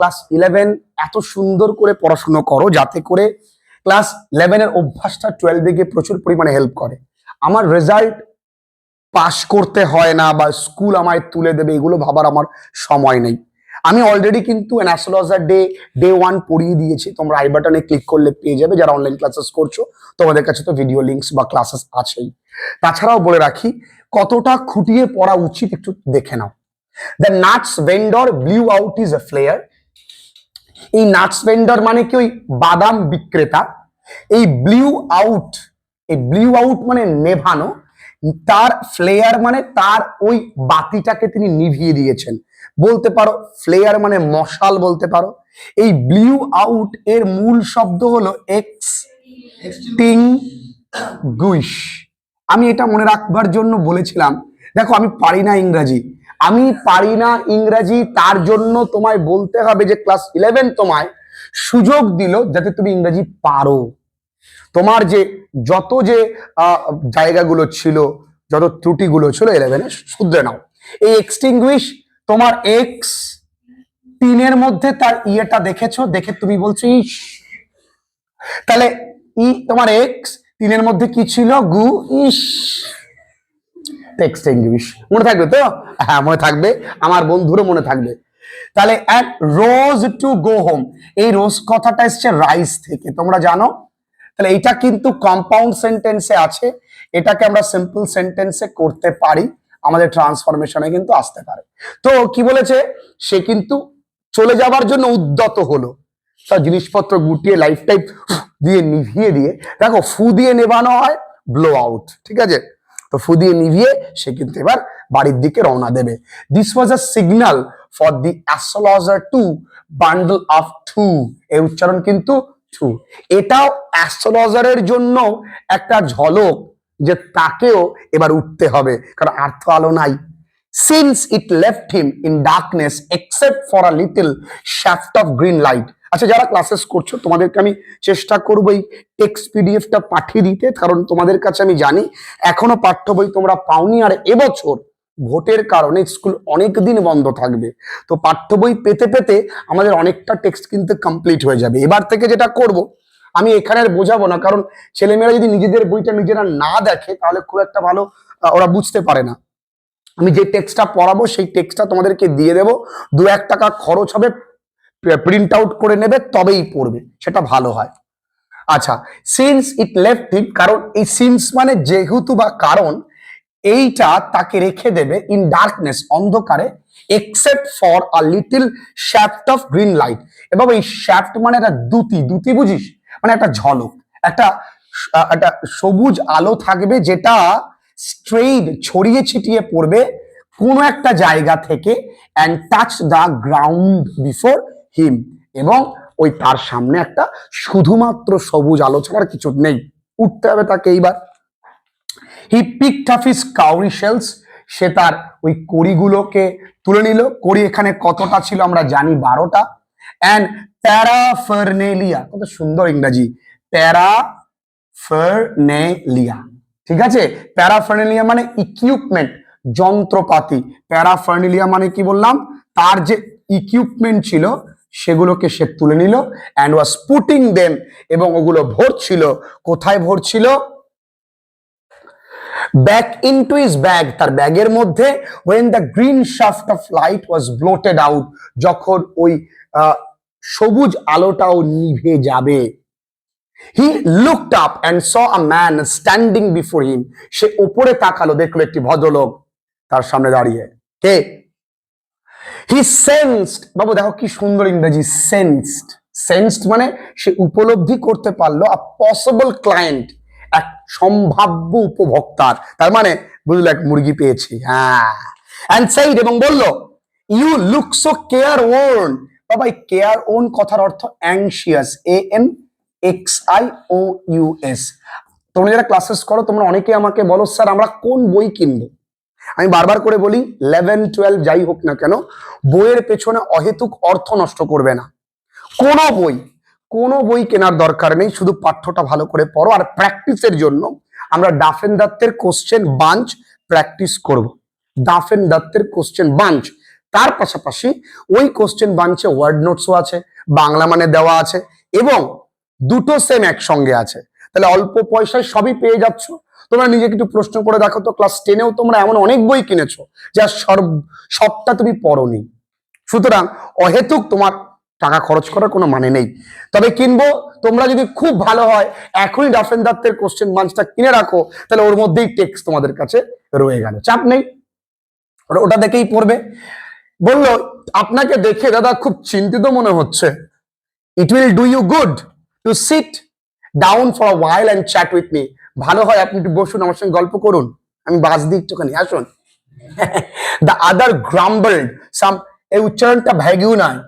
Class 11 এত সুন্দর করে পড়াশোনা করো যাতে করে ক্লাস 11 এর অভ্যাসটা 12 গিয়ে প্রচুর পরিমাণে হেল্প করে। আমার রেজাল্ট পাস করতে হয় না বা স্কুল আমায় তুলে দেবে এগুলো ভাবার আমার সময় নেই। আমি অলরেডি কিন্তু অ্যাস্ট্রোলজার ডে 1 পড়িয়ে দিয়েছি, তোমরা আই বাটনে ক্লিক করলে পেয়ে যাবে। যারা অনলাইন ক্লাসেস করছো তোমাদের কাছে তো ভিডিও লিঙ্কস বা ক্লাসেস আছেই। তাছাড়াও বলে রাখি কতটা খুঁটিয়ে পড়া উচিত একটু দেখে নাও। The nuts vendor blew out is a flare. এই নাটস ভেন্ডর মানে কি ওই বাদাম বিক্রেতা। এই ব্লিউ আউট মানে নেভানো, তার ফ্লেয়ার মানে তার ওই বাতিটাকে তিনি নিভিয়ে দিয়েছেন। বলতে পারো ফ্লেয়ার মানে মশাল বলতে পারো। এই ব্লিউ আউট এর মূল শব্দ হলো এক্সটিংগুইশ। আমি এটা মনে রাখবার জন্য বলেছিলাম, দেখো আমি পারি না ইংরাজি, তার জন্য তোমায় বলতে হবে যে ক্লাস 11 তোমায় সুযোগ দিল যাতে তুমি ইংরাজি পারো। তোমার যে যত যে জায়গাগুলো ছিল, যত ত্রুটিগুলো ছিল 11 শুধরে নাও। এই এক্সটিংগুইশ তোমার এক্স 3 মধ্যে তার ইয়েটা দেখেছো, দেখে তুমি বলছো ইস। তাহলে তোমার এক্স 3 মধ্যে কি ছিল? গু ইস। এক্সটিংগুইশ মনে থাকবে তো? হ্যাঁ মনে থাকবে, আমার বন্ধুরও মনে থাকবে। তাহলে এক রোজ টু গো হোম, এই রোজ কথাটা এসছে রাইস থেকে, তোমরা জানো। তাহলে এটা কিন্তু কম্পাউন্ড সেন্টেন্সে আছে, এটাকে আমরা সিম্পল সেন্টেন্সে করতে পারি, আমাদের ট্রান্সফরমেশনে কিন্তু আসতে পারে। তো কি বলেছে, সে কিন্তু চলে যাবার জন্য উদ্যত হলো, তার জিনিসপত্র গুটিয়ে লাইফটাই দিয়ে নিভিয়ে দিয়ে, দেখো ফু দিয়ে নেভানো হয় ব্লো আউট, ঠিক আছে? তো ফু দিয়ে নিভিয়ে সে কিন্তু এবার বাড়ির দিকে রওনা দেবে। This was a signal for the astrologer to bundle off to, এই উচ্চারণ কিন্তু টু। এটাও অ্যাস্ট্রোলজারের জন্য একটা ঝলক যে তাকেও এবার উঠতে হবে, কারণ আর তো আলো নাই। Since it left him in darkness except for a little shaft of green light. আচ্ছা যারা ক্লাসেস করছো তোমাদেরকে আমি চেষ্টা করবো এই টেক্সট পিডিএফটা পাঠিয়ে দিতে, কারণ তোমাদের কাছে আমি জানি এখনো পাঠ্য বই তোমরা পাওনি, আর এবছর ভোটের কারণে স্কুল অনেক দিন বন্ধ থাকবে। তো পাঠ্য বই পেতে পেতে আমাদের অনেকটা টেক্সট কিন্তু কমপ্লিট হয়ে যাবে। এবার থেকে যেটা করব, আমি এখানে আর বোঝাবো না, কারণ ছেলেমেয়েরা যদি নিজেদের বইটা নিজেরা না দেখে তাহলে খুব একটা ভালো ওরা বুঝতে পারে না। আমি যে টেক্সটটা পড়াবো সেই টেক্সটটা তোমাদেরকে দিয়ে দেবো, 2-1 টাকা খরচ হবে, প্রিন্ট আউট করে নেবে তবেই পড়বে, সেটা ভালো হয়। আচ্ছা, সিন্স ইট লেফট হিম, কারণ এই সিন্স মানে যেহেতু বা কারণ, এইটা তাকে রেখে দেবে ইন ডার্কনেস অন্ধকারে, except for a little shaft of green light. এবং এই শ্যাফট মানে একটা দুতি বুঝিস, মানে একটা ঝলক, একটা সবুজ আলো থাকবে যেটা স্ট্রেইট ছড়িয়ে ছিটিয়ে পড়বে কোনো একটা জায়গা থেকে, and touch the ground before him, এবং ওই তার সামনে একটা শুধুমাত্র সবুজ আলো ছাড়া কিছু নেই। উঠতে হবে তাকে এইবার। হি পিকড আপ হিজ কাউরি শেলস, সে তার ওই কড়িগুলোকে তুলে নিল। কড়ি এখানে কতটা ছিল আমরা জানি, 12টা। অ্যান্ড প্যারাফার্নেলিয়া, কত সুন্দর ইংরাজি, প্যারাফার্নেলিয়া, ঠিক আছে? প্যারাফার্নেলিয়া মানে ইকুইপমেন্ট, যন্ত্রপাতি। প্যারাফার্নেলিয়া মানে কি বললাম, তার যে ইকুইপমেন্ট ছিল সেগুলোকে সে তুলে নিল। অ্যান্ড ওয়াজ পুটিং দেম, এবং ওগুলো ভরছিল, কোথায় ভরছিল? ব্যাক ইনটু হিজ ব্যাগ, তার ব্যাগের মধ্যে। when the green shaft of light was blotted out, যখন ওই সবুজ আলোটাও নিভে যাবে। he looked up and saw a man standing before him, সে উপরে তাকালো, দেখলো একটি ভদ্রলোক তার সামনে দাঁড়িয়ে। কে? he sensed, বাবু দেখো কি সুন্দর ইংরেজি, sensed মানে সে উপলব্ধি করতে পারলো a possible client, এক সম্ভাব্য উপভোক্তার, তার মানে বুঝলো এক মুরগি পেয়েছি। হ্যাঁ, and said, এবং বলল, you look so careworn। বাবা এই careworn কথার অর্থ anxious, ANXIOUS। তোমরা যারা ক্লাসেস করো তোমরা অনেকে আমাকে বলো স্যার আমরা কোন বই কিনবো। আমি বারবার করে বলি 11-12 যাই হোক না কেন, বইয়ের পেছনে অহেতুক অর্থ নষ্ট করবে না। কোনো বই কেনার দরকার নেই, শুধু পাঠ্যটা ভালো করে পড়ো। আর প্র্যাকটিসের জন্য আমরা ডাফেন দত্তের কোশ্চেন বাঞ্চ প্র্যাকটিস করব। ডাফেন দত্তের কোশ্চেন বাঞ্চ তার পাশাপাশি ওই কোশ্চেন বাঞ্চে ওয়ার্ড নোটসও আছে, বাংলা মানে দেওয়া আছে, এবং দুটো সেম একসঙ্গে আছে। তাহলে অল্প পয়সায় সবই পেয়ে যাচ্ছ। তোমরা নিজেকে একটু প্রশ্ন করে দেখো তো, ক্লাস 10-এও তোমরা এমন অনেক বই কিনেছো যা সবটা তুমি পড়োনি। সুতরাং অহেতুক তোমার টাকা খরচ করার কোনো মানে নেই। তবে কিনবো, তোমরা যদি খুব ভালো হয় এখনই রাফেন দত্তের কোশ্চেন বাঞ্চটা কিনে রাখো, তাহলে ওর মধ্যেই টেক্সট তোমাদের কাছে রয়ে গেল, চাপ নেই, ওটা দেখেই পড়বে। বললো আপনাকে দেখে দাদা খুব চিন্তিত মনে হচ্ছে। It will do you good to sit down for a while and chat with me. ভালো হয় আপনি একটু বসুন, আমার সঙ্গে গল্প করুন, আমি বাস দিই একটুখানি, আসুন। দ্য আদার গ্রাম্বলড সাম, এই উচ্চারণটা ভ্যাগু নয়,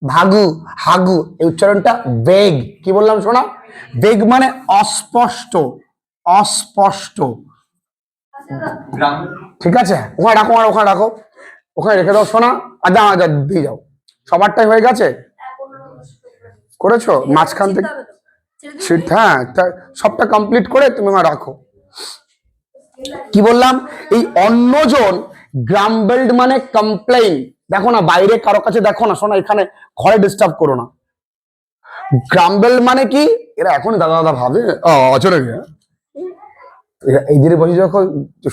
ভাগু, হাগু, এই উচ্চারণটা বেগ। কি বললাম শোনা? বেগ মানে অস্পষ্ট, অস্পষ্ট। ঠিক আছে, ওখানে রাখো, আর ওখানে রাখো, ওখানে রেখে দাও শোনা। আচ্ছা আচ্ছা দিয়ে যাও, সবারটাই হয়ে গেছে, করেছো মাঝখান থেকে সিট? হ্যাঁ, সবটা কমপ্লিট করে তুমি রাখো। কি বললাম? এই অন্যজন গ্রাম্বেলড মানে কমপ্লেইন। দেখো না, বাইরে কারো কাছে দেখো না, শোনা, এখানে ঘরে ডিস্টার্ব করো না। গ্রাম্বেল মানে কি? এরা এখন দাদা দাদা ভাবে চলে গিয়ে এই দিনে বসে যখন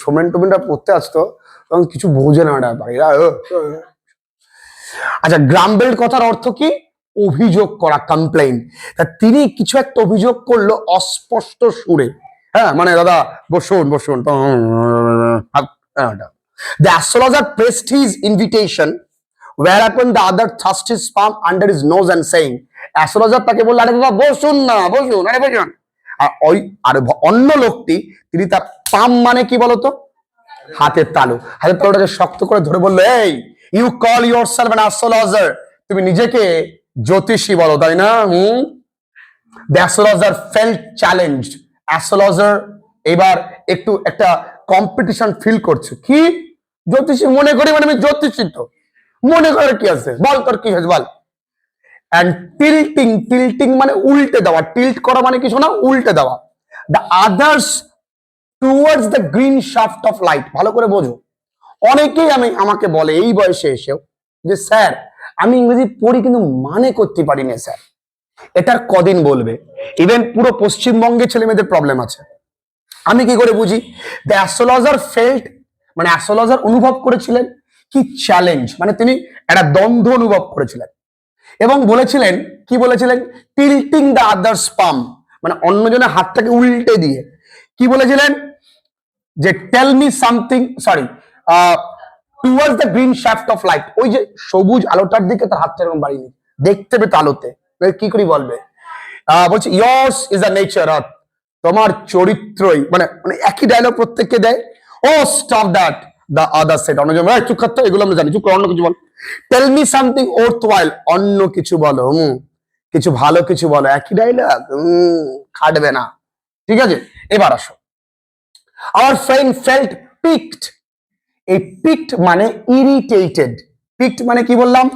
সোমেন টোমেনটা পড়তে আসতো তখন কিছু বোঝে না ব্যাপার এরা। আচ্ছা, গ্রাম্বেলড কথার অর্থ কি? অভিযোগ করা, কমপ্লেইন। তা তিনি কিছু একটা অভিযোগ করলো অস্পষ্ট সুরে। হ্যাঁ, মানে দাদা বসুন বসুন। The astrologer pressed his invitation, whereupon the other thrust his palm under his nose and saying, astrologer তাকে বলল, আরে দাদা বসুন না, বসুন, আরে বসুন। আর অন্য লোকটি, তিনি তার পাম মানে কি বলতো? হাতের তালু, হাতের তালুটাকে শক্ত করে ধরে বললো, এই you call yourself an astrologer, তুমি নিজেকে জ্যোতিষী বলো তাই না? The astrologer felt challenged. Astrologer এবার একটু একটা কম্পিটিশন ফিল করছে। কি জ্যোতিষী মনে করি? মানে আমি জ্যোতিষী তো, মনে করে কি আছে, বল তোর কি হয়েছে বল। অ্যান্ড টিল্টিং, টিল্টিং মানে উল্টে দেওয়া, টিল্ট করা মানে কিছু না, উল্টে দেওয়া। The others towards the green shaft of light. ভালো করে বোঝো, অনেকেই আমাকে বলে এই বয়সে এসেও যে স্যার আমি ইংরেজি পড়ি কিন্তু মানে করতে পারি না স্যার। এটার কদিন বলবে? ইভেন পুরো পশ্চিমবঙ্গে ছেলে মেয়েদের প্রবলেম আছে। আমি কি করে বুঝি? দ্য অ্যাস্ট্রোলজার ফেল্ট মানে অ্যাস্ট্রোলজার অনুভব করেছিলেন কি? চ্যালেঞ্জ মানে তিনি একটা দ্বন্দ্ব অনুভব করেছিলেন এবং বলেছিলেন, কি বলেছিলেন? টিল্টিং দ্য আদার্স পাম মানে অন্যজনের হাতটাকে উল্টে দিয়ে কি বলেছিলেন? যে tell me something, sorry, towards the green shaft of light, ওই যে সবুজ আলোটার দিকে তার হাতটা এরকম বাড়িয়ে দেখতে পেতে আলোতে, কি করে বলবে? বলছে years is the nature of, তোমার চরিত্রই, মানে মানে একই ডায়লগ প্রত্যেককে দেয়। Oh stop that, the other said, অন্য জন্য চুপ করতে, এগুলো আমরা জানি, চুপ করে অন্য কিছু বল। টেল মি সামথিং ওর্থ ওয়াইল, অন্য কিছু বলো, কিছু ভালো কিছু বলো। একই ডায়লগ, খাটবে না। ঠিক আছে, এবার আসো। আওয়ার ফ্রেন্ড ফেল্ট পিকড, এই পিকড মানে ইরিটেটেড। পিকড মানে কি বললাম?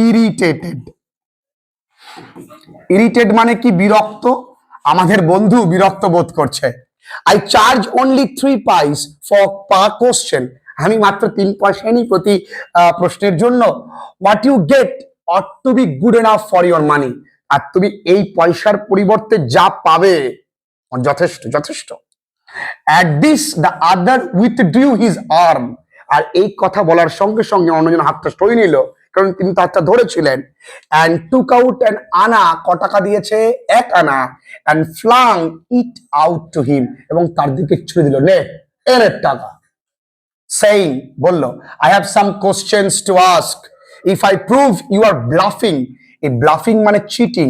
ইরিটেটেড। ইরিটেট মানে কি? বিরক্ত। আমাদের বন্ধু বিরক্ত বোধ করছে। আই চার্জ অনলি 3 পাইস ফর পার কোশ্চেন, আমি মাত্র 3 পয়সা নিই প্রতি প্রশ্নের জন্য। What you get ought to be good enough for your money, আর তুমি এই পয়সার পরিবর্তে যা পাবে যথেষ্ট, যথেষ্ট। At this the other withdrew his arm, আর এই কথা বলার সঙ্গে সঙ্গে অন্যজন হাতটা সরিয়ে নিল, কারণ তিনি তো হাতটা ধরেছিলেন। and took out an আনা, ক টাকা দিয়েছে? 1 আনা, and flung it out to him, এবং তার দিকে ছুঁড়ে দিল, নে এর টাকা। saying, বলল, I have some questions to ask, if I prove you are bluffing, এই bluffing মানে চিটিং।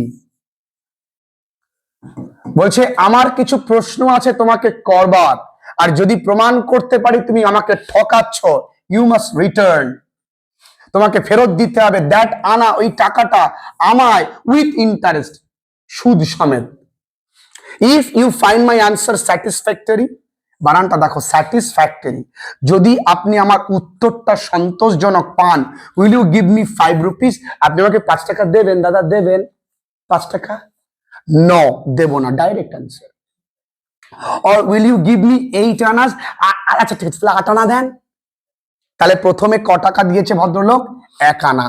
বলছে আমার কিছু প্রশ্ন আছে তোমাকে করবার, আর যদি প্রমাণ করতে পারি তুমি আমাকে ঠকাচ্ছ, ইউ মাস্ট রিটার্ন, তোমাকে ফেরত দিতে হবে দ্যাট আনা, ওই টাকাটা আমায়, উইথ ইন্টারেস্ট, সুদ সমেত। If you find my answer satisfactory, বানানটা দেখো, স্যাটিসফ্যাক্টরি, যদি আপনি আমার উত্তরটা সন্তোষজনক পান, will you give me 5 rupees, আপনি আমাকে 5 টাকা দেবেন? দাদা দেবেন 5 টাকা? নো, দেব না, direct answer. or will you give me 8 Anas? আচ্ছা ঠিক আছে, 8 আনা দেন। তাহলে প্রথমে ক টাকা দিয়েছে ভদ্রলোক? 1 আনা।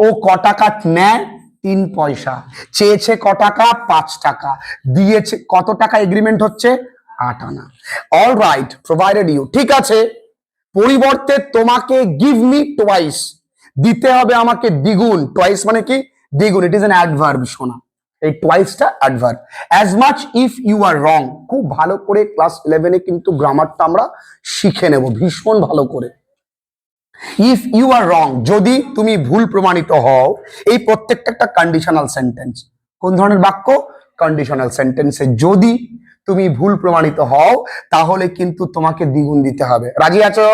ও ক টাকা নেয়? 3 পয়সা। চেয়েছে ক টাকা? 5 টাকা। দিয়েছে কত টাকা? এগ্রিমেন্ট হচ্ছে 8 আনা। অল রাইট, প্রোভাইডেড ইউ, ঠিক আছে, পরিবর্তে তোমাকে গিভ মি টোয়াইস, দিতে হবে আমাকে দ্বিগুণ। টোয়াইস মানে কি? দ্বিগুণ। ইট ইজ অ্যান অ্যাডভার্ব, শোনা, এই টোয়াইসটা adverb. As much if you are wrong. খুব ভালো করে ক্লাস 11-এ কিন্তু গ্রামারটা আমরা শিখে নেব ভীষণ ভালো করে। ইফ ইউ আর রং, যদি তুমি ভুল প্রমাণিত হও। এই প্রত্যেকটা একটা কন্ডিশনাল সেন্টেন্স। কোন ধরনের বাক্য? কন্ডিশনাল সেন্টেন্সে যদি তুমি ভুল প্রমাণিত হও তাহলে কিন্তু তোমাকে দ্বিগুণ দিতে হবে। রাজি আছো?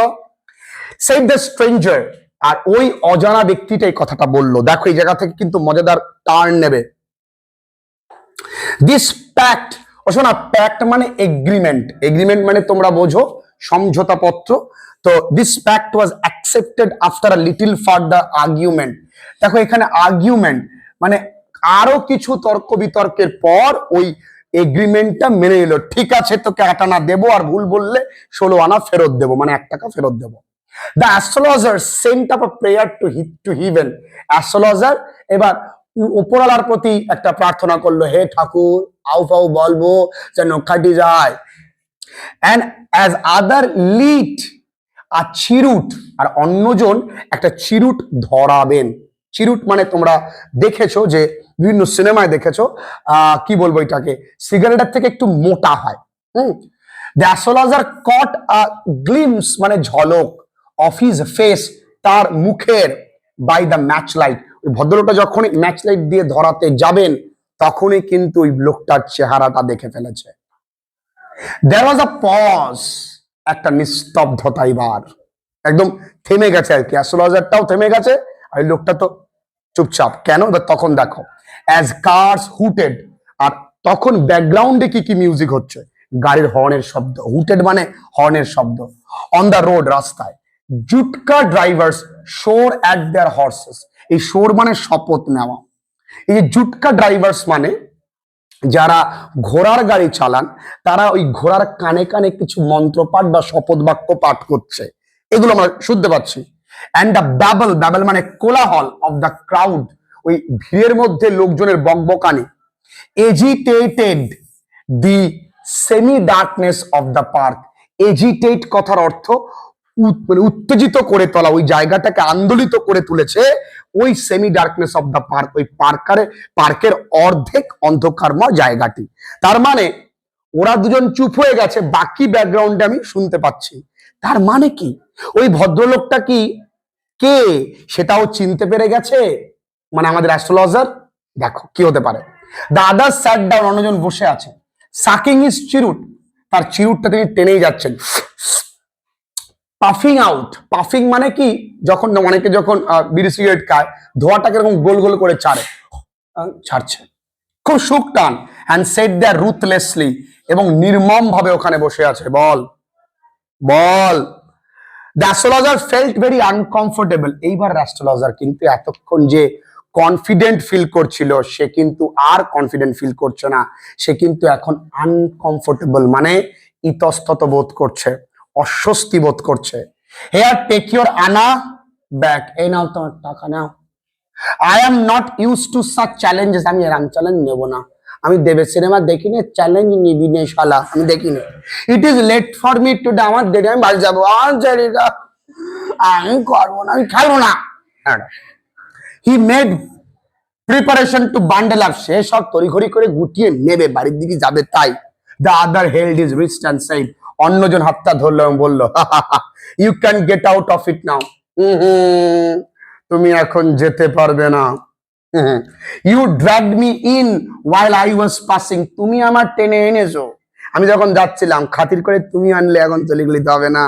Said the stranger. আর ওই অজানা ব্যক্তিটা এই কথাটা বললো। দেখো এই জায়গা থেকে কিন্তু মজাদার টার্ন নেবে। দিস প্যাক্ট, ও শোনা, প্যাক্ট মানে এগ্রিমেন্ট। এগ্রিমেন্ট মানে তোমরা বোঝো সমঝোতা পত্র। তো this pact was accepted after a little further argument. দেখো এখানে আর্গুমেন্ট মানে আরো কিছু তর্ক বিতর্কের পর ওই এগ্রিমেন্টটা মেনে নিল। ঠিক আছে, তোকে 8 আনা দেবো, আর ভুল বললে 16 আনা ফেরত দেবো, মানে 1 টাকা ফেরত দেবো। The astrologer Saint up a prayer two heaven. Astrologer এবার উপরওয়ালার প্রতি একটা প্রার্থনা করলো, হে ঠাকুর, আউ ফাউ বলবো যেন কাটি যায়। অ্যান্ড অ্যাজ আদার লিট আর চিরুট, আর অন্যজন একটা চিরুট ধরাবেন। চিরুট মানে তোমরা দেখেছো যে বিভিন্ন সিনেমায় দেখেছো, কি বলবো এটাকে, সিগারেটের থেকে একটু মোটা হয়। The astrologer caught a glimpse মানে ঝলক, অফ হিজ ফেস, তার মুখের, বাই দ্য ম্যাচ লাইট। ওই ভদ্রলোকটা যখন ম্যাচ লাইট দিয়ে ধরাতে যাবেন তখনই কিন্তু ওই লোকটার চেহারাটা দেখে ফেলেছে। দেয়ার ওয়াজ আ পজ, একটা নিস্তব্ধতা, এবার একদম থেমে গেছে আর কি। অ্যাস্ট্রোলজারটাও থেমে গেছে, আর লোকটা তো চুপচাপ। কেন? তখন দেখো, অ্যাজ কার্স হুটেড, আর তখন ব্যাকগ্রাউন্ডে কি কি মিউজিক হচ্ছে? গাড়ির হর্নের শব্দ। হুটেড মানে হর্নের শব্দ। অন দ্য রোড, রাস্তায়। জুটকা ড্রাইভার্স শোর অ্যাট দেয়ার হর্সেস। এই শোর মানে শপথ নেওয়া। এই যে জুটকা ড্রাইভার্স মানে যারা ঘোড়ার গাড়ি চালান, তারা ওই ঘোড়ার কানে কানে কিছু মন্ত্রপাঠ বা শপথ বাক্য পাঠ করছে। এগুলো আমরা শুনতে পাচ্ছি। অ্যান্ড দ্য ব্যাবল, ব্যাবল মানে কোলাহল, অফ দ্য ক্রাউড, ওই ভিড়ের মধ্যে লোকজনের বকবকানি। Agitated the semi darkness of the park. Agitate কথার অর্থ মানে উত্তেজিত করে তোলা, ওই জায়গাটাকে আন্দোলিত করে তুলেছে ওই semi darkness of the park, ওই পার্কের অর্ধেক অন্ধকারময় জায়গাটি। তার মানে ওরা দুজন চুপ হয়ে গেছে, বাকি ব্যাকগ্রাউন্ডে আমি শুনতে পাচ্ছি। তার মানে কি ওই ভদ্রলোকটা কি কে সেটাও চিনতে পেরে গেছে, মানে আমাদের অ্যাস্ট্রোলজার। দেখো কি হতে পারে। দ্য আদার স্যাট ডাউন, অন্যজন বসে আছে। সাকিং হিজ চিরুট, তার চিরুটটা তিনি টেনেই যাচ্ছেন। পাফিং আউট, পাফিং মানে কি, যখন অনেকে যখন বিড়ি সিগারেট খায়, ধোঁয়াটাকে এরকম গোল গোল করে ছাড়ছে, খুব সুখ টান। অ্যান্ড সেট দ্য রুথলেসলি, এবং নির্মম ভাবে ওখানে বসে আছে। বল বল। The astrologer felt very uncomfortable. এইবার অ্যাস্ট্রোলজার কিন্তু এতক্ষণ যে কনফিডেন্ট ফিল করছিল, সে কিন্তু আর কনফিডেন্ট ফিল করছে না। সে কিন্তু এখন আনকমফোর্টেবল মানে ইতস্তত বোধ করছে, অস্বস্তি বোধ করছে। Here take your anna back, এই নাও তোমার টাকা নাও। I am not use to such challenges, আমি এরকম চ্যালেঞ্জ নেবো না। আমি দেবের সিনেমা দেখিনি, চ্যালেঞ্জ নিবি নে শালা, আমি দেখিনি। It is late for me today, আমার দেরি, আমি বাড়ি যাবো। আমি করবো না, আমি খেলবো না। He made preparation to bundle up, সে সব তড়িঘড়ি করে গুটিয়ে নেবে, বাড়ির দিকে যাবে। তাই the other held his wrist and said, অন্যজন হাতটা ধরলো এবং বললো, you can get out of it now. তুমি এখন যেতে পারবে না। You dragged me in while I was passing, তুমি আমার টেনে এনেছো, আমি যখন যাচ্ছিলাম। খাতির করে তুমি আনলে, এখন চলে গেলে তো হবে না।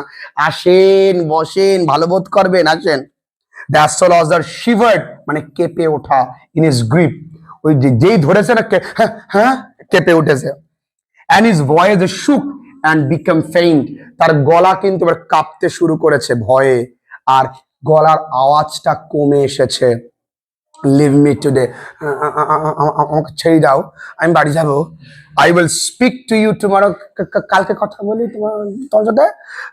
আসেন, বসেন, ভালো বোধ করবেন, আসেন। দ্য অ্যাস্ট্রোলজার শিভার্ড মানে কেঁপে ওঠা, ইন হিজ গ্রিপ, ওই যেই ধরেছে না, হ্যাঁ কেঁপে উঠেছে। অ্যান্ড হিজ ভয়েস শুক অ্যান্ড বিকাম ফেইন্ট, তার গলা কিন্তু এবার কাঁপতে শুরু করেছে ভয়ে, আর গলার আওয়াজটা কমে এসেছে। লিভ মি টুডে, আমাকে ছেড়ে দাও, আমি বাড়ি যাবো। I will speak to you tomorrow, কালকে কথা বলি তোমার সাথে।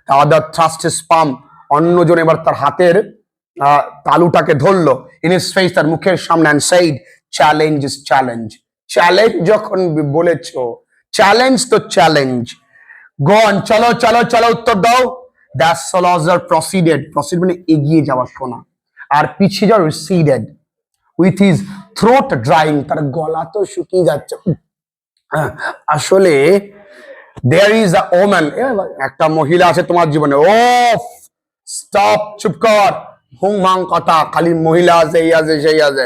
The other thrust his palm, অন্যজন এবার তার হাতের তালুটাকে ধরলো, ইন হিজ ফেস, তার মুখের সামনে, and said, challenge is challenge. Challenge যখন বলেছো, চ্যালেঞ্জ তো চ্যালেঞ্জ। গো অন, চলো চলো চলো, উত্তর দাও। দ্য অ্যাস্ট্রোলজার প্রসিডেড, প্রসিড মানে এগিয়ে যাওয়া, শোনা, আর পিছিয়ে যাওয়া রিসিডেড, উইথ হিজ থ্রোট ড্রাইং, তার গলা তো শুকিয়ে যাচ্ছে। আসলে দেয়ার ইজ আ ওম্যান, একটা মহিলা আছে তোমার জীবনে। ও স্টপ, চুপ কর, হুং মাং কথা, খালি মহিলা আছে, এই আছে সেই আছে।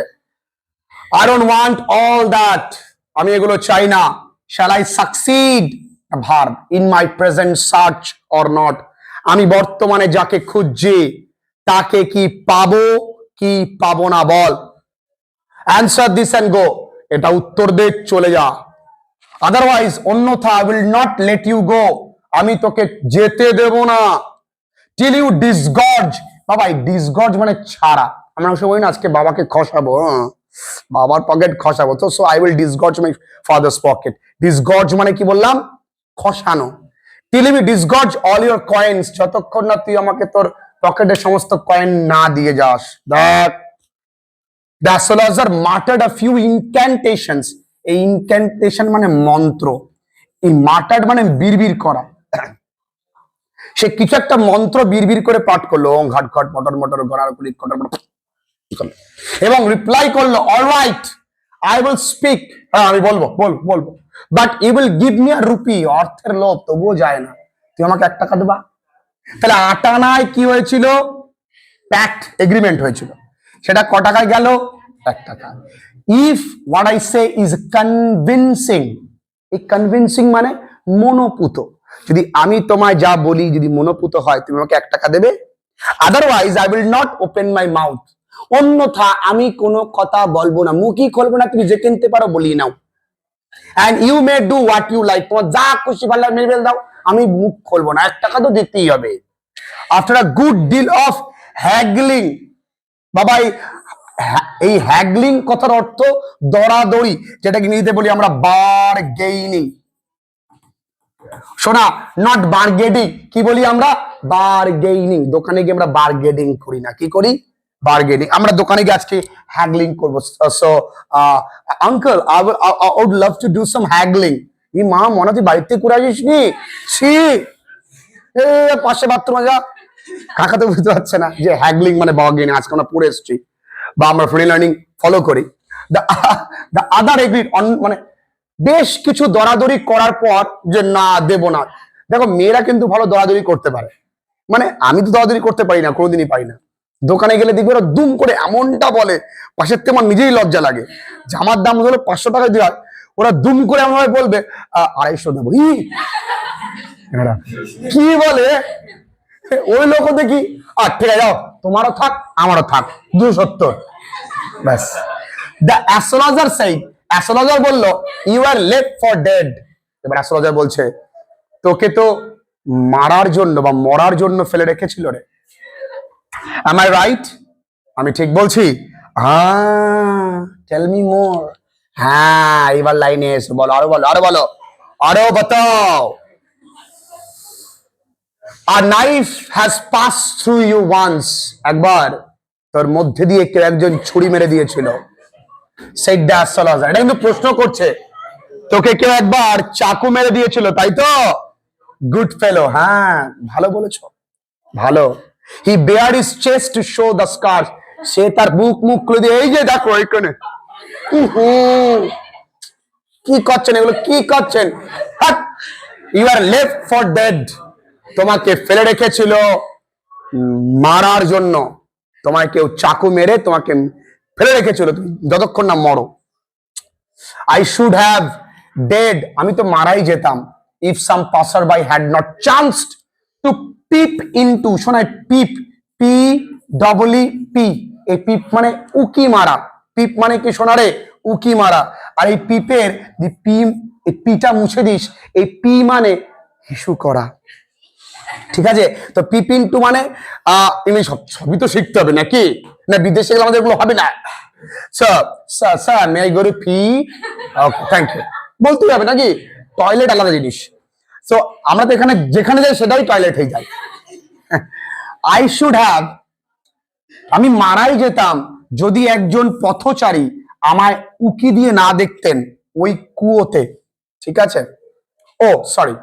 I don't want all that, আমি এগুলো চাই না। Shall I succeed, verb, in my present search or not, আমি বর্তমানে যাকে খুঁজছি তাকে কি পাবো কি পাবো না, বল। অ্যান্সার দিস এন্ড গো, এটা উত্তর দে, চলে যা। আদারওয়াইজ, অন্যথা, I will not let you go, আমি তোকে যেতে দেব না। টিল ইউ ডিসগর্জ, বাবা এই ডিসগর্জ মানে ছাড়া, আমরা সবাই না আজকে বাবাকে খসাবো, বাবার পকেট খসাবো, তো so I will disgorge my father's pocket. Disgorge মানে কি বললাম, খসানো। Till you disgorge all your coins, যতক্ষণ না তুই আমাকে তোর পকেটের সমস্ত কয়েন না দিয়ে যাস। দেখ, the astrologer muttered a few incantations, এই ইনক্যান্টেশন মানে মন্ত্র, এই মাটার্ড মানে বিড়বিড় করা, সে কিছু একটা মন্ত্র বিড়বিড় করে পাঠ করলো, ওং ঘাট ঘাট মটর মটর গড়ার কুলিক কটর এবং রিপ্লাই করলো, অলরাইট আই উইল স্পিক, হ্যাঁ আমি বলবো বলবো, but you will give me a rupee, অর্থের লোভ তবুও যায় না, তুই আমাকে 1 টাকা দেবা। তাহলে 8 আনায় কি হয়েছিল, প্যাক্ট এগ্রিমেন্ট হয়েছিল, সেটা ক টাকায় গেল, 1 টাকা। If what I say is convincing, এই কনভিনসিং মানে মনোপুত, যদি আমি তোমায় যা বলি যদি মনোপুত হয় তুমি আমাকে 1 টাকা দেবে। Otherwise I will not open my mouth, অন্যথা আমি কোনো কথা বলবো না, মুখই খুলবো না, তুমি যে কিনতে পারো বলিয়ে নাও। And you may do what you like, তোমার যা খুশি ভালো মেরে দাও, আমি মুখ খুলবো না, 1 টাকা তো দিতেই হবে। After a good deal of haggling, বাবা এই হ্যাগলিং কথার অর্থ দরাদরি, যেটাকে ইংরেজিতে বলি আমরা বারগেইনিং। শোনা, নট বার্গেনিং, কি বলি আমরা, বারগেইনিং। দোকানে গিয়ে আমরা বার্গেনিং করি না, কি করি, বার্গেনিং। আমরা দোকানে গিয়ে আজকে হ্যাগলিং করবো। So uncle I would love to do some haggling. এই মা, মনে তুই বাড়িতে করে আসিস নি, ছি, এ পাশে বাথরুম যা। কাকা তো বুঝতে পারছে না যে হ্যাগলিং মানে বার্গেনিং, আজকে আমরা পড়ে এসেছি বা আমরা ফ্রি লার্নিং ফলো করি। দ্য আদার এগ্রিড অন, মানে বেশ কিছু দরাদরি করার পর যে না দেব না। দেখো মেয়েরা কিন্তু ভালো দরাদরি করতে পারে, মানে আমি তো দরাদরি করতে পারি না, কোনোদিনই পারি না। দোকানে গেলে দেখবি ওরা দুম করে এমনটা বলে, পাশের থেকে আমার নিজেই লজ্জা লাগে। জামার দাম হলো 500 টাকা দিয়ে, ওরা দুম করে এমন ভাবে বলবে 250 দেবো, কি বলে ওই লোক দেখি, ঠিক আছে যাও, তোমারও থাক আমারও থাক, 270, ব্যাস। দ্য অ্যাস্ট্রোলজার সেড, অ্যাস্ট্রোলজার বলল, you are left for dead. এবার অ্যাস্ট্রোলজার বলছে, তোকে তো মারার জন্য বা মরার জন্য ফেলে রেখেছিল রে। am I right? আমি ঠিক বলছি? Tell me more. হ্যাঁ, এবার লাইনে এসো, বলো, আরো বলো, আরো বলো, আরো বাতাও। A knife has passed through you once, একবার তোর মধ্যে দিয়ে কেউ একজন ছুরি মেরে দিয়েছিল। said the astrologer, এটা কিন্তু প্রশ্ন করছে, তোকে কেউ একবার চাকু মেরে দিয়েছিল তাই তো? গুড ফেলো, হ্যাঁ ভালো বলেছো, ভালো। he bared his chest to show the scars, সে তার বুক মুখ খুলে দিয়ে, এই যে দেখো এখানে। কি করছেন এগুলো, কি করছেন? you are left for dead, তোমাকে ফেলে রেখেছিল মারার জন্য, তোমায় কেউ চাকু মেরে তোমাকে ফেলে রেখেছিল, তুমি যতক্ষণ না মরো। I should have dead, আমি তো মারাই যেতাম, if some passerby had not chanced to peep into, শোনায় পিপ, P-E-E-P, এই পিপ মানে উকি মারা, পিপ মানে কি শোনারে, উকি মারা। আর এই পিপের পি, এই পিটা মুছে দিস, এই পি মানে হিসু করা, ঠিক আছে? তো পিপ ইনটু মানে ইংলিশ, সবই তো শিখতে হবে নাকি, না বিদেশে গেলে আমাদের এগুলো হবে না। Sir may I go to pee, okay thank you বলতেই হবে নাকি, টয়লেট আলাদা জিনিস। সো আমরা তো এখানে যেখানে যাই সেটাই টয়লেট হয়ে যায়। আই শুড হ্যাভ, আমি মারাই যেতাম যদি একজন পথচারী আমায় উকি দিয়ে না দেখতেন ওই কুয়োতে। ঠিক আছে, ও সরি,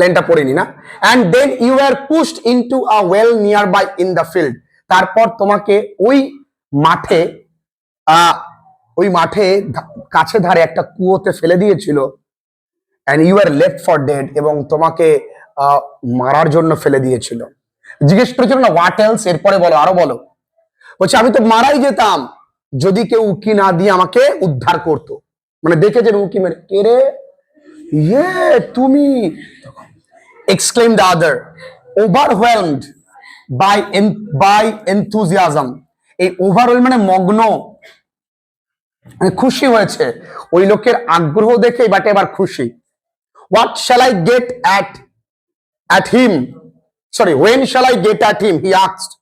লাইনটা পড়িনি না। And then you are pushed into a well nearby in the field, তারপর তোমাকে ওই মাঠে ওই মাঠে কাছে ধারে একটা কুয়োতে ফেলে দিয়েছিল। And you are left for dead, এবং তোমাকে মারার জন্য ফেলে দিয়েছিল। জিজ্ঞেস করেছিল না হোয়াট এলস, এরপরে বলো, আরো বলো। বলছে আমি তো মারাই যেতাম যদি কেউ উকি না দিয়ে আমাকে উদ্ধার করতো। মানে দেখেছেন উকি মেরে, কে রে, ইয়ে তুমি, exclaimed the other, overwhelmed by enthusiasm. এই ওভারওয়েল মানে মগ্ন, মানে খুশি হয়েছে ওই লোকের আগ্রহ দেখে, বাট এবার খুশি। What shall I get at him? Sorry, when shall I get at him? He asked,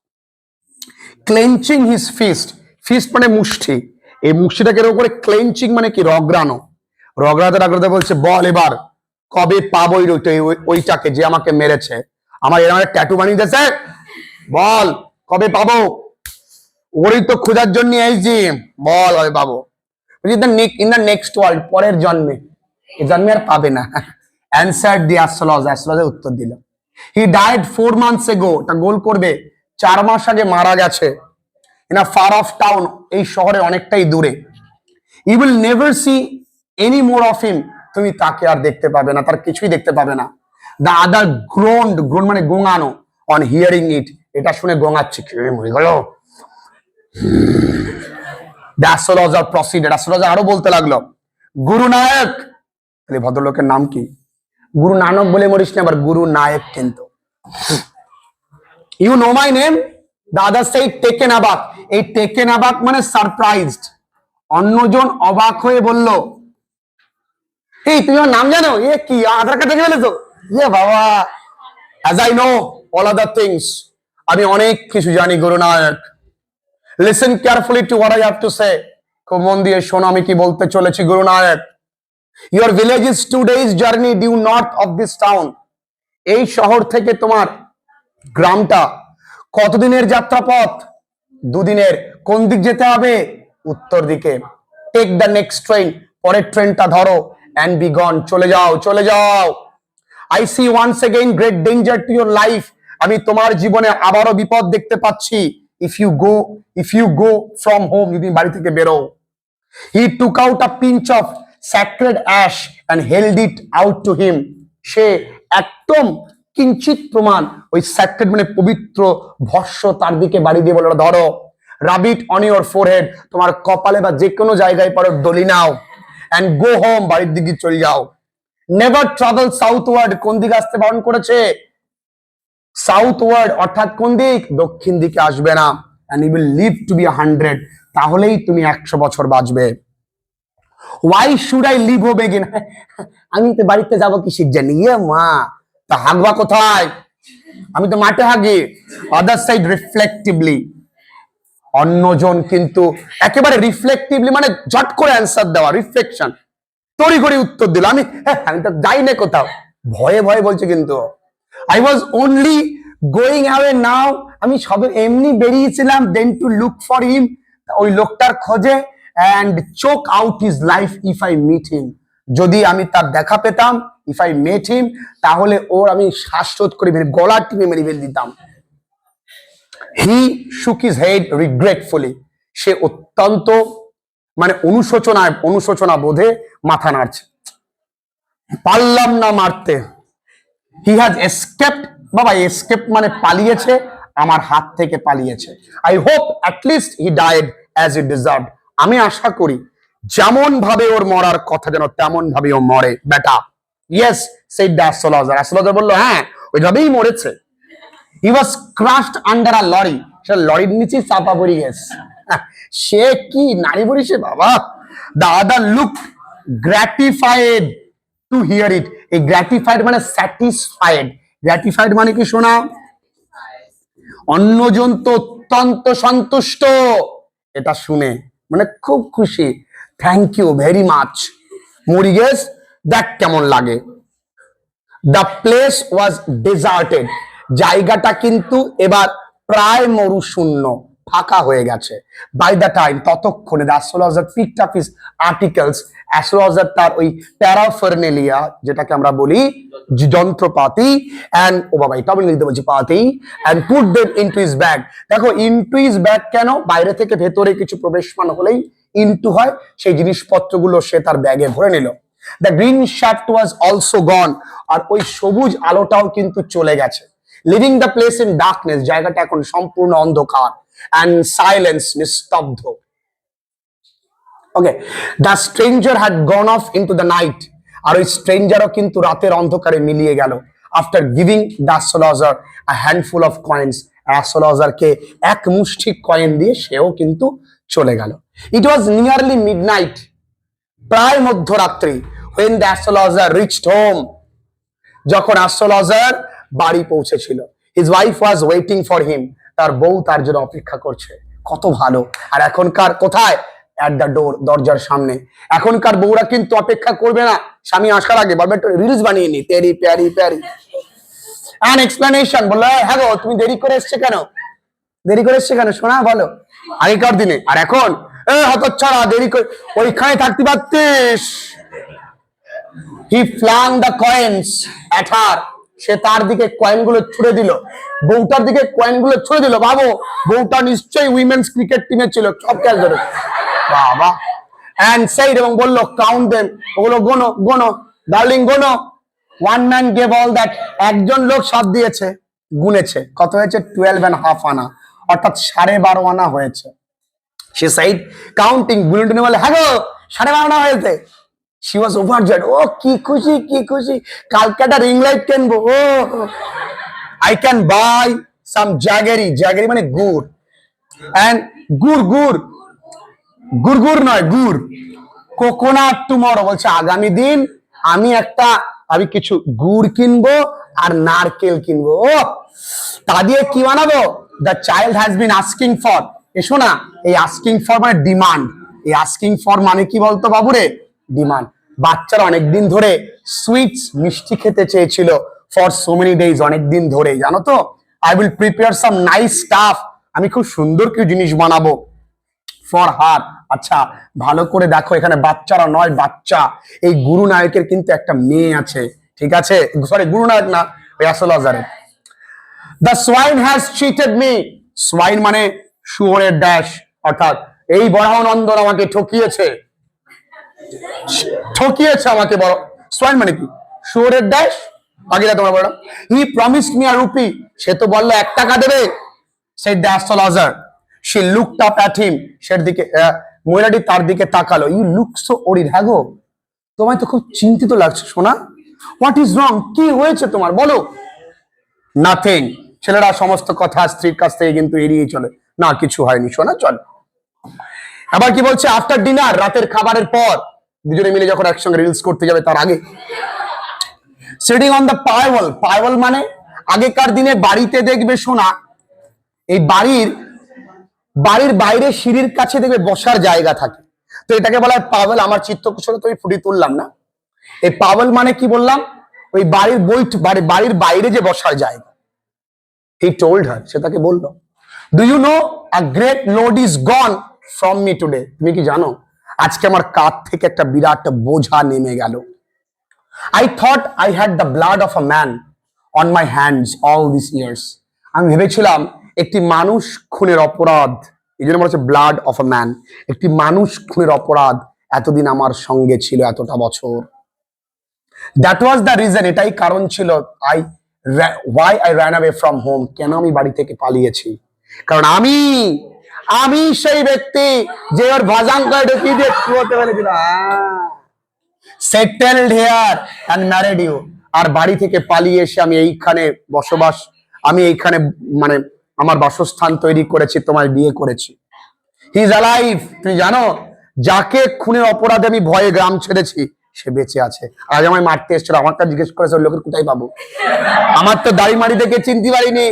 clenching his fist. Fist মানে মুষ্টি, এই মুষ্টিটাকে এর উপরে ক্লেঞ্চিং মানে কি, রগড়ানো। রগড়াতে বলছে বল এবার কবে পাবো ওইটাকে যে আমাকে মেরেছে, আমার এরকম ট্যাটু বানিয়ে দিয়েছে, বল কবে পাবো, ওরই তো খোঁজার জন্য এসেছি, বল কবে পাবো। ইন দ্য নেক্সট ওয়ার্ল্ড, পরের জন্মে, এই জন্মে আর পাবে না। অ্যান্সার্ড দি অ্যাস্ট্রোলজার, অ্যাস্ট্রোলজার উত্তর দিল, হি ডাইড 4 months ago, তা গোল করবে 4 মাস আগে মারা গেছে। In a far off town, এই শহরে অনেকটাই দূরে। You will never see any more of him, তুমি তাকে আর দেখতে পাবে না, তার কিছুই দেখতে পাবে না। দ্য আদার গ্রোন মানে গোঙানো, অন হিয়ারিং ইট, এটা শুনে গোঙাচ্ছে, কি মরে গেল। দ্য অ্যাস্ট্রোলজার প্রসিডেড, অ্যাস্ট্রোলজার আরো বলতে লাগলো, গুরু নায়ক, ভদ্রলোকের নাম কি, গুরু নানক বলে মরিস না, আবার গুরু নায়ক কিন্তু। You know my name, the other said taken aback, এই টেকেন অ্যাবাক মানে সারপ্রাইজড। অন্যজন অবাক হয়ে বলল, এই তুমি আমার নাম জানো, এ কি আধার কার্ড দেখে ফেলেছো, ইয়ে বাবা, as I know all other things, আমি অনেক কিছু জানি Guru Nayak. Listen carefully to what I have to say, খুব মন দিয়ে শোনো আমি কি বলতে চলেছি Guru Nayak. Your village is 2 days journey due north of this town, এই শহর থেকে তোমার গ্রামটা কতদিনের যাত্রাপথ, 2 দিনের। কোন দিক যেতে হবে, উত্তর দিকে। টেক দ্য নেক্সট ট্রেন, পরের ট্রেনটা ধরো। অ্যান্ড বি গন, চলে যাও চলে যাও। I see once again great danger to your life, আমি তোমার জীবনে আবারও বিপদ দেখতে পাচ্ছি। If you go from home, যদি বাড়ি থেকে বেরো। He took out a pinch of sacred ash and held it out to him, সে একদম কিঞ্চিত প্রমাণ, ওই স্যাক্রেড মানে পবিত্র ভস্য, তার দিকে বাড়ি দিয়ে বলে, ধরো। রাবিট অন ইউর ফোরহেড, তোমার কপালে বা যে কোনো জায়গায় পারো দলি নাও। অ্যান্ড গো হোম, বাড়ির দিকে চলে যাও। নেভার ট্রাভেল সাউথওয়ার্ড, কোন দিকে আসতে বারণ করেছে, সাউথওয়ার্ড, অর্থাৎ কোন দিক, দক্ষিণ দিকে আসবে না। And you will live to be 100, তাহলেই তুমি 100 বছর বাঁচবে। Why should I leave home again, আমি তো বাড়িতে যাবো কিসের জন্য, ইয়ে মা, তা হাগবা কোথায়, আমি তো মাঠে হাগি। আদার সাইড রিফ্লেক্টিভলি, অন্যজন কিন্তু একেবারে রিফ্লেক্টিভলি মানে ঝট করে অ্যান্সার দেওয়া, রিফ্লেকশন, তড়িঘড়ি উত্তর দিল, আমি তো যাই না কোথাও, ভয়ে ভয়ে বলছে কিন্তু। I was only going away now, আমি সবে এমনি বেরিয়েছিলাম, then to look for him, ওই লোকটার খোঁজে। And choke out his life if I meet him, যদি আমি তার দেখা পেতাম, ইফ আই মেট হিম, তাহলে ওর আমি শ্বাসরোধ করে মেরে, গলা টিপে মেরে ফেলে দিতাম। হি শুক হিজ হেড রিগ্রেটফুলি, সে অত্যন্ত মানে অনুশোচনা বোধে মাথা নাড়ছে, পারলাম না মারতে। হি হ্যাজ এসকেপড, বাবা এসকেপ মানে পালিয়েছে, আমার হাত থেকে পালিয়েছে। I hope at least he died as he deserve, আমি আশা করি যেমন ভাবে ওর মরার কথা যেন তেমন ভাবে ও মরে বেটা। Yes said the astrologer, astrologer বলল হ্যাঁ ওইভাবেই মরেছে। হি ওয়াজ ক্রাশড আন্ডার আ লরি, সে লরির নিচে চাপা পড়ে গেছে। সে কি নারী বলিছে বাবা। The other look gratified to hear it, এই গ্র্যাটিফাইড মানে স্যাটিসফাইড, গ্র্যাটিফাইড মানে কি শোনা, অন্যজন তো অত্যন্ত সন্তুষ্ট এটা শুনে, মানে খুব খুশি, থ্যাংক ইউ ভেরি মাচ। মরিগেস দেখ কেমন লাগে। দ্য প্লেস ওয়াজ ডেজার্টেড, জায়গাটা কিন্তু এবার প্রায় মরুশূন্য, ফাঁকা হয়ে গেছে। বাই দ্য টাইম, ততক্ষণে the astrologer picked up his articles, astrologer তার ওই প্যারাফার্নেলিয়া যেটাকে আমরা বলি যন্ত্রপাতি, এন্ড ও বাবা এটা আমি লিখতে বলছি পাতি, and put them into his bag. দেখো ইনটু হিজ ব্যাগ কেন? বাইরে থেকে ভেতরে কিছু প্রবেশমান হলেই ইনটু হয়, সেই জিনিসপত্রগুলো সে তার ব্যাগে ভরে নিল। The green shirt was also gone, আর ওই সবুজ আলোটাও কিন্তু চলে গেছে। Living the place in darkness, জায়গাটা এখন সম্পূর্ণ অন্ধকার, and silence, নিস্তব্ধ। Okay, the stranger had gone off into the night, আর ওই স্ট্রেঞ্জারও কিন্তু রাতের অন্ধকারে মিলিয়ে গেল। After giving the astrologer a handful of coins, অ্যাস্ট্রোলজারকে এক মুষ্টি কয়েন দিয়ে সেও কিন্তু চলে গেল। ইট ওয়াজ নিয়ারলি মিডনাইট, প্রায় মধ্যরাত্রি, when the astrologer reached home, যখন অ্যাস্ট্রোলজার বাড়ি পৌঁছেছিল। His wife was waiting for him, তার বউ তার জন্য অপেক্ষা করছে। কত ভালো। আর এখনকার কোথায়? অ্যাট দ্য ডোর, দরজার সামনে। এখনকার বউরা কিন্তু অপেক্ষা করবে না স্বামী আসার আগে, বলবে একটু রিলস বানিয়ে নি, প্যারি প্যারি প্যারি, অ্যান এক্সপ্লেনেশন। বললো হ্যাঁ গো তুমি দেরি করে এসছে কেন, দেরি করে এসছে কেন শোনা, বলো। আগেকার দিনে। আর এখন হতচ্ছাড়া, দেরি করে ওইখানে থাকতে পারতিস। He flung the coins at her, সে তার দিকে কয়েনগুলো ছুড়ে দিল, বউটার দিকে কয়েনগুলো ছুড়ে দিল। ভাবো, বউটা নিশ্চয়ই উইমেন্স ক্রিকেট টিমে ছিল, সব খেল ধরে বাবা। and said, এবং বললো কাউন্ট দেম, ওগুলো গোনো গোনো darling গোনো। one man gave all that, একজন লোক সব দিয়েছে, গুনেছে, কত হয়েছে? 12.5 আনা, অর্থাৎ 12.5 আনা হয়েছে। সে সাইড কাউন্টিং, গুনে টুনে বলে হ্যাঁ গো 12.5 আনা হয়েছে। She was overjoyed. ও কি খুশি, কি খুশি, কালকে একটা রিং লাইট কিনবো। ও I can buy some jaggery, jaggery মানে গুড়, and গুড় গুড় গুড় গুড় নয় গুড়, কোকোনাট টুমরো, বলছে আগামী দিন আমি কিছু গুড় কিনবো আর নারকেল কিনবো। ও তা দিয়ে কি বানাবো? The child has been asking for, এসো না, এই আস্কিং ফর মানে ডিমান্ড, এই আস্কিং ফর মানে কি বলতো বাবুরে? ডিমান্ড। বাচ্চারা অনেকদিন ধরে সুইটস, মিষ্টি খেতে চেয়েছিল, ফর সো মেনি ডেজ, অনেকদিন ধরে, জানো তো। I will prepare some nice staff, আমি খুব সুন্দর কিছু জিনিস বানাবো ফর হার। আচ্ছা ভালো করে দেখো, এখানে বাচ্চারা নয়, বাচ্চা, এই গুরু নায়কের কিন্তু একটা মেয়ে আছে, ঠিক আছে, সরি গুরু নায়ক না, ওই অ্যাস্ট্রোলজারের। The swine has cheated me, swine মানে শুয়োরের ড্যাশ, অর্থাৎ এই বরাহনন্দন আমাকে ঠকিয়েছে, ঠকিয়েছে আমাকে। বড় সোয়াইন মানে কি? শুয়োরের ড্যাশ। আগে তোমরা বলো, হি প্রমিসড মি আ রুপি, সে তো বললো 1 টাকা দেবে। Said the astrologer. She looked up at him, সের দিকে, মহিলাটি তার দিকে তাকালো। ইউ লুক সো ওরিড, হ্যাঁ গো তোমায় তো খুব চিন্তিত লাগছে সোনা। হোয়াট ইজ রং, কি হয়েছে তোমার, বলো। নাথিং, ছেলেরা সমস্ত কথা স্ত্রীর কাছ থেকে কিন্তু এড়িয়ে চলে, না কিছু হয়নি সোনা, চল। আবার কি বলছে? আফটার ডিনার, রাতের খাবারের পর, দুজনে মিলে যখন একসঙ্গে রিলস করতে যাবে তার আগে। সিটিং অন দ্য পাইওয়াল, পাইওয়াল মানে আগেকার দিনে বাড়িতে দেখবে সোনা, এই বাড়ির বাইরে সিঁড়ির কাছে দেখবে বসার জায়গা থাকে, তো এটাকে বলা হয় পাওয়েল। আমার চিত্তকুশলে তো আমি ফুটি তুললাম না। এই পাওয়েল মানে কি বললাম? ওই বাড়ির বাইরে যে বসার জায়গা। হি টোল্ড হার, সে তাকে বললো, do you know a great load is gone from me today, তুমি কি জানো আজকে আমার কাঁধ থেকে একটা বিরাট বোঝা নেমে গেল। I thought I had the blood of a man on my hands all this years, আমি ভেবেছিলাম একটি মানুষ খুনের অপরাধ, এই জন্য বলা হচ্ছে ব্লাড অফ আ ম্যান, একটি মানুষ খুনের অপরাধ এতদিন আমার সঙ্গে ছিল, এতটা বছর। দ্যাট ওয়াজ দ্য রিজন, এটাই কারণ ছিল, why I ran away from home, কেন আমি বাড়ি থেকে পালিয়েছি, কারণ আমি সেই ব্যক্তি যে ওর ভাজাঙ্কা ঢুকিয়ে দিয়ে শুয়োতে পেরেছিল। Settled here and married you, আর বাড়ি থেকে পালিয়ে এসে আমি এইখানে মানে আমার বাসস্থান তৈরি করেছি, তোমায় বিয়ে করেছি। হি ইজ অ্যালাইভ, তুমি জানো যাকে খুনের অপরাধে আমি ভয়ে গ্রাম ছেড়েছি সে বেঁচে আছে। আজ আমায় মারতে এসেছিল, আমারটা জিজ্ঞেস করেছে লোকের কোথায় পাবো, আমার তো দাড়ি মাড়ি দেখে চিনতে পারিনি,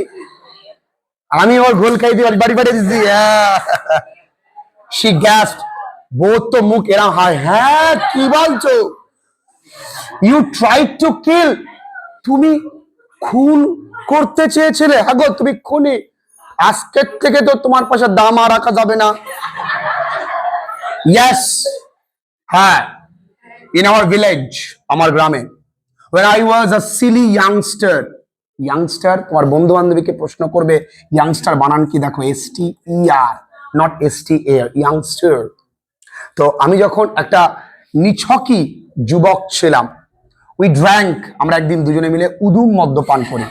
আমি ওর ঘোল খাই দিয়ে বাড়ি পাঠিয়ে দিচ্ছি। শি গ্যাস্পড, বোধ তো মুখ এরা হয়, হ্যাঁ কি বলছো, ইউ ট্রাইড টু কিল, তুমি খুন করতে চেয়েছিলে? হ্যাঁ গো, তুমি খুনি। আজকের থেকে তো তোমার পাশে দাম আর রাখা যাবে না। ইয়েস, হ্যাঁ, ইন আওয়ার ভিলেজ, আমার গ্রামে, when I was a silly youngster, তোমার বন্ধু বান্ধবীকে প্রশ্ন করবে ইয়াংস্টার বানান কি, দেখো STER, নট STAR, ইয়াংস্টার। তো আমি যখন একটা নিছকি যুবক ছিলাম, উই ড্র্যাঙ্ক, আমরা একদিন দুজনে মিলে উদুম মদ্যপান করি,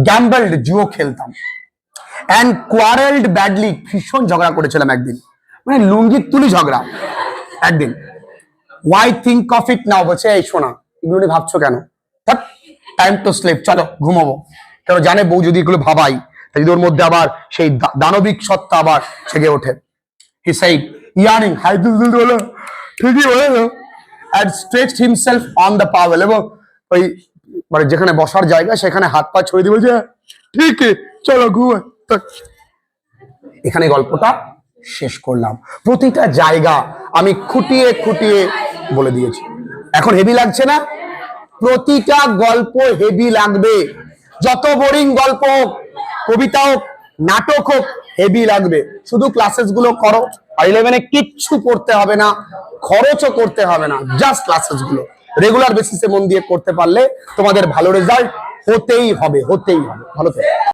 গ্যাম্বলড, জুয়ো খেলতাম, অ্যান্ড কোয়ারেলড ব্যাডলি, ভীষণ ঝগড়া করেছিলাম একদিন, মানে লুঙ্গির তুলি ঝগড়া একদিন। ওয়াই থিঙ্ক অফ ইট নাও, বলছে এই শোনা, এগুলো নিয়ে ভাবছো কেন, টাইম টু স্লিপ, চলো ঘুমাবো। কেন জানে বউ যদি এগুলো ভাবাই, যদি ওর মধ্যে আবার সেই দানবিক সত্তা আবার জেগে ওঠে। হি সেড ইয়ার্নিং, হাই দুল বলো, ঠিকই বলো, and stretched himself on the towel, এবং ওই মানে যেখানে বসার জায়গা সেখানে হাত পা ছড়িয়ে দিয়ে বলছে ঠিক চলো ঘুমো। এখানে গল্পটা শেষ করলাম। প্রতিটা জায়গা আমি খুঁটিয়ে খুঁটিয়ে বলে দিয়েছি। এখন হেভি লাগছে না? প্রতিটা গল্প হেভি লাগবে, যত বোরিং গল্প হোক, কবিতা হোক, নাটক হোক, হেভি লাগবে। শুধু ক্লাসেস গুলো করো, আর 11-এ কিচ্ছু করতে হবে না, খরচও করতে হবে না, জাস্ট ক্লাসেস গুলো রেগুলার বেসিসে মন দিয়ে করতে পারলে তোমাদের ভালো রেজাল্ট হতেই হবে, হতেই হবে। ভালো থেকো।